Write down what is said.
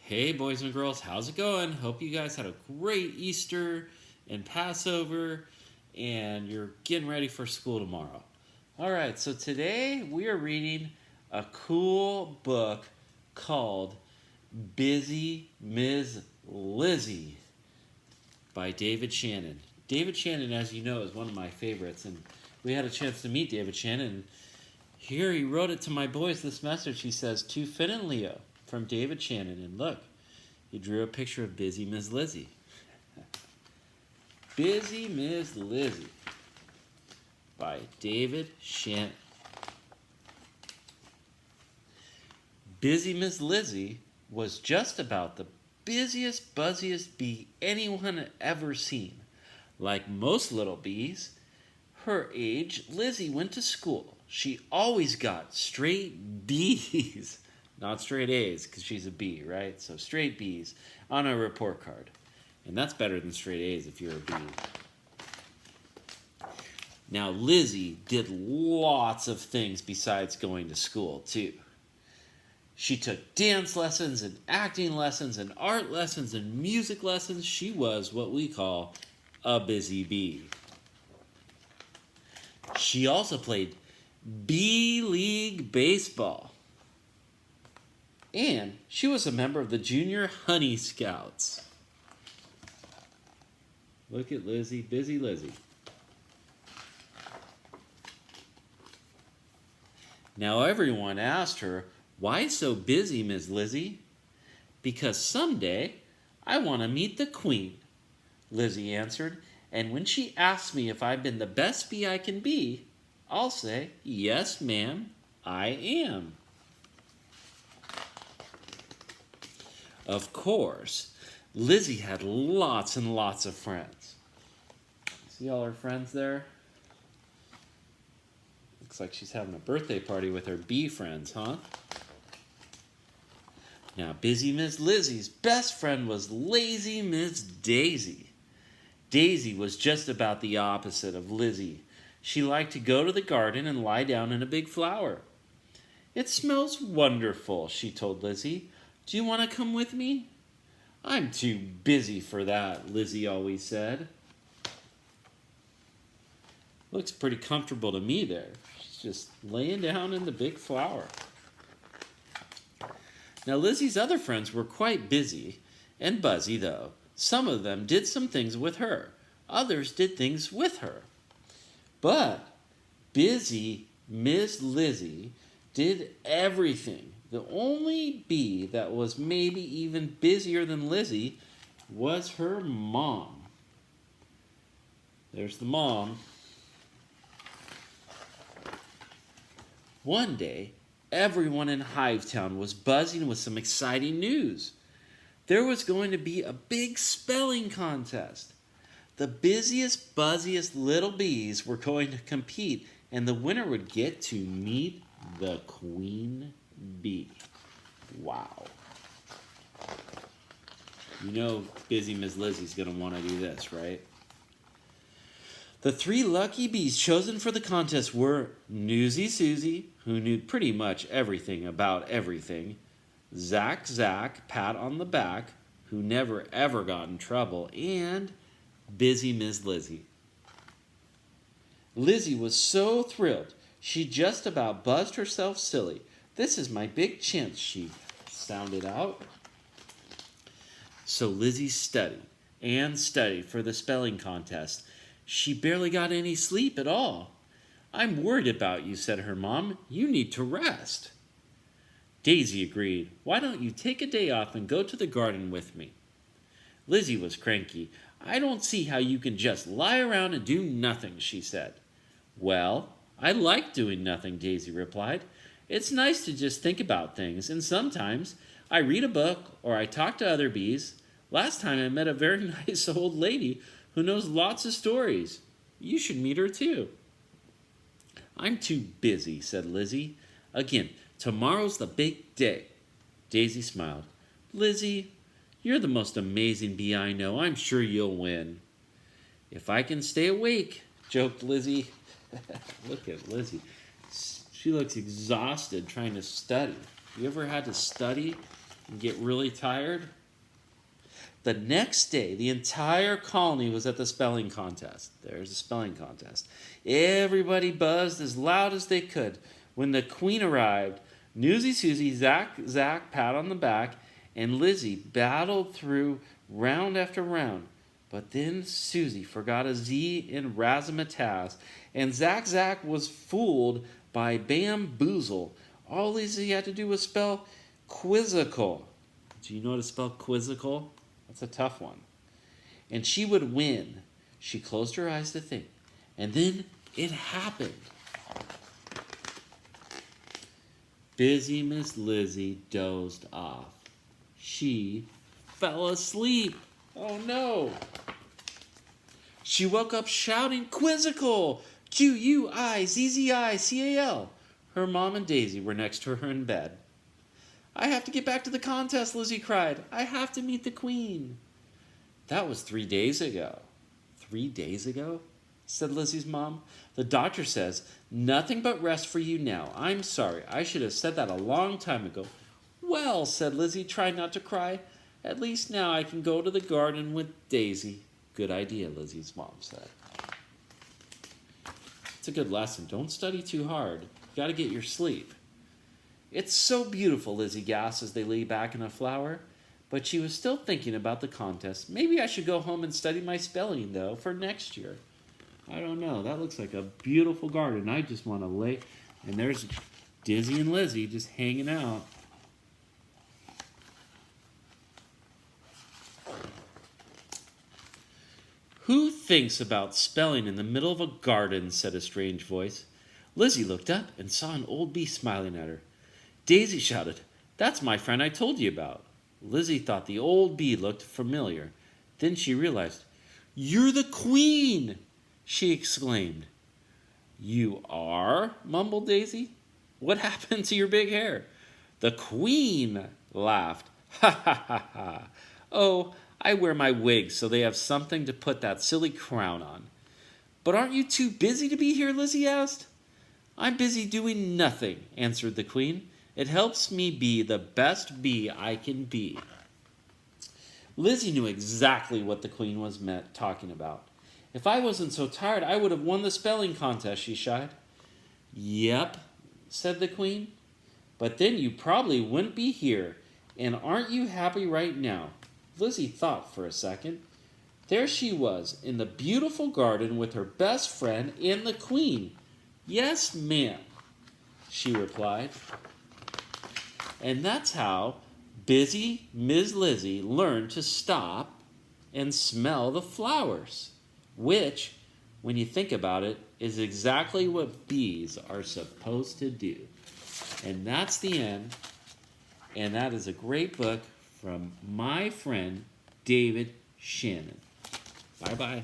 Hey, boys and girls, how's it going? Hope you guys had a great Easter and Passover, and you're getting ready for school tomorrow. All right, so today we are reading a cool book called Bizzy, Mizz, Lizzie by David Shannon. David Shannon, as you know, is one of my favorites, and we had a chance to meet David Shannon. Here he wrote it to my boys, this message. He says, "To Finn and Leo, from David Shannon." And look, he drew a picture of Bizzy, Mizz, Lizzie. Bizzy, Mizz, Lizzie by David Shannon. Bizzy, Mizz, Lizzie was just about the busiest, buzziest bee anyone had ever seen. Like most little bees, her age, Lizzie went to school. She always got straight B's. Not straight A's, because she's a bee, right? So straight B's on a report card. And that's better than straight A's if you're a bee. Now, Lizzie did lots of things besides going to school, too. She took dance lessons and acting lessons and art lessons and music lessons. She was what we call a busy bee. She also played Bee League baseball. And she was a member of the Junior Honey Scouts. Look at Lizzie, busy Lizzie. Now everyone asked her, "Why so busy, Miss Lizzie?" "Because someday I want to meet the Queen," Lizzie answered. "And when she asks me if I've been the best bee I can be, I'll say, 'Yes, ma'am, I am.'" Of course, Lizzie had lots and lots of friends. See all her friends there? Looks like she's having a birthday party with her bee friends, huh? Now, busy Miss Lizzie's best friend was lazy Miss Daisy. Daisy was just about the opposite of Lizzie. She liked to go to the garden and lie down in a big flower. "It smells wonderful," she told Lizzie. "Do you want to come with me?" "I'm too busy for that," Lizzie always said. Looks pretty comfortable to me there. She's just laying down in the big flower. Now, Lizzie's other friends were quite busy and buzzy, though. Some of them did some things with her. Others did things with her. But busy Miss Lizzie did everything. The only bee that was maybe even busier than Lizzie was her mom. There's the mom. One day, everyone in Hivetown was buzzing with some exciting news. There was going to be a big spelling contest. The busiest, buzziest little bees were going to compete, and the winner would get to meet the queen bee. Wow. You know busy Miss Lizzie's going to want to do this, right? The three lucky bees chosen for the contest were Newsy Susie, who knew pretty much everything about everything, Zack, pat on the back, who never ever got in trouble, and busy Miss Lizzie. Lizzie was so thrilled, she just about buzzed herself silly. "This is my big chance," she sounded out. So Lizzie studied and studied for the spelling contest. She barely got any sleep at all. "I'm worried about you," said her mom. "You need to rest." Daisy agreed. "Why don't you take a day off and go to the garden with me?" Lizzie was cranky. "I don't see how you can just lie around and do nothing," she said. "Well, I like doing nothing," Daisy replied. "It's nice to just think about things, and sometimes I read a book or I talk to other bees. Last time I met a very nice old lady who knows lots of stories. You should meet her too." "I'm too busy," said Lizzie. "Again, tomorrow's the big day." Daisy smiled. "Lizzie, you're the most amazing bee I know. I'm sure you'll win." "If I can stay awake," joked Lizzie. Look at Lizzie. She looks exhausted trying to study. You ever had to study and get really tired? The next day, the entire colony was at the spelling contest. There's a spelling contest. Everybody buzzed as loud as they could. When the queen arrived, Newsy Susie, Zach, pat on the back, and Lizzie battled through round after round. But then Susie forgot a Z in razzmatazz, and Zach was fooled by bamboozle. All Lizzie had to do was spell quizzical. Do you know how to spell quizzical? That's a tough one. And she would win. She closed her eyes to think. And then it happened. Busy Miss Lizzie dozed off. She fell asleep. Oh no. She woke up shouting, quizzical! Quizzical! Her mom and Daisy were next to her in bed. I have to get back to the contest, Lizzie cried. I have to meet the queen. That was 3 days ago. 3 days ago? Said Lizzie's mom. The doctor says, nothing but rest for you now. I'm sorry. I should have said that a long time ago. Well, said Lizzie, trying not to cry. At least now I can go to the garden with Daisy. Good idea, Lizzie's mom said. It's a good lesson. Don't study too hard. You got to get your sleep. It's so beautiful, Lizzie gasped as they lay back in a flower. But she was still thinking about the contest. Maybe I should go home and study my spelling, though, for next year. I don't know. That looks like a beautiful garden. I just want to lay... And there's Dizzy and Lizzie just hanging out. Who thinks about spelling in the middle of a garden, said a strange voice. Lizzie looked up and saw an old bee smiling at her. Daisy shouted, that's my friend I told you about. Lizzie thought the old bee looked familiar. Then she realized, you're the queen, she exclaimed. You are? Mumbled Daisy. What happened to your big hair? The queen laughed. Ha ha ha ha. Oh, I wear my wig so they have something to put that silly crown on. But aren't you too busy to be here? Lizzie asked. I'm busy doing nothing, answered the queen. It helps me be the best bee I can be. Lizzie knew exactly what the queen was talking about. If I wasn't so tired, I would have won the spelling contest, she shied. Yep, said the queen. But then you probably wouldn't be here. And aren't you happy right now? Lizzie thought for a second. There she was, in the beautiful garden with her best friend and the queen. Yes, ma'am, she replied. And that's how busy Miss Lizzie learned to stop and smell the flowers, which, when you think about it, is exactly what bees are supposed to do. And that's the end. And that is a great book from my friend David Shannon. Bye-bye.